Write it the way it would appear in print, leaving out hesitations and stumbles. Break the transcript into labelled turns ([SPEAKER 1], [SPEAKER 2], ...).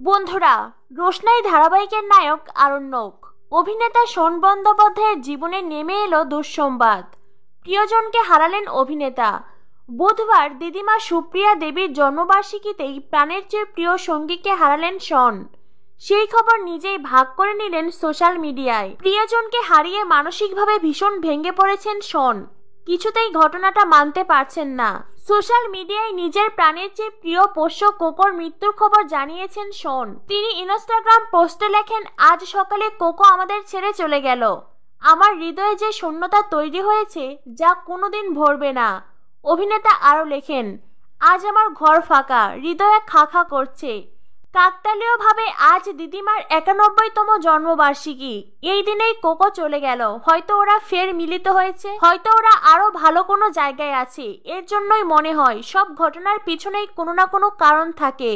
[SPEAKER 1] বন্ধুরা, রোশনাই ধারাবাহিকের নায়ক আরণ্যক অভিনেতা শোন বন্দ্যোপাধ্যায়ের জীবনে নেমে এলো দুঃসংবাদ। প্রিয়জনকে হারালেন অভিনেতা। বুধবার দিদিমা সুপ্রিয়া দেবীর জন্মবার্ষিকীতেই প্রাণের চেয়ে প্রিয় সঙ্গীকে হারালেন শন। সেই খবর নিজেই ভাগ করে নিলেন সোশ্যাল মিডিয়ায়। প্রিয়জনকে হারিয়ে মানসিকভাবে ভীষণ ভেঙে পড়েছেন শন। কিছুতেই ঘটনাটা মানতে পারছেন না। সোশ্যাল মিডিয়ায় নিজের প্রাণের চেয়ে প্রিয় পোষ্য কোকোর মৃত্যুর খবর জানিয়েছেন শন। তিনি ইনস্টাগ্রাম পোস্টে লেখেন, আজ সকালে কোকো আমাদের ছেড়ে চলে গেল। আমার হৃদয়ে যে শূন্যতা তৈরি হয়েছে যা কোনোদিন ভরবে না। অভিনেতা আরও লেখেন, আজ আমার ঘর ফাঁকা, হৃদয়ে খা খা করছে। কাকতালীয়ভাবে আজ দিদিমার 91তম জন্মবার্ষিকী। এই দিনেই কোকো চলে গেল। হয়তো ওরা ফের মিলিত হয়েছে, হয়তো ওরা আরো ভালো কোনো জায়গায় আছে। এর জন্যই মনে হয় সব ঘটনার পিছনেই কোনো না কোনো কারণ থাকে।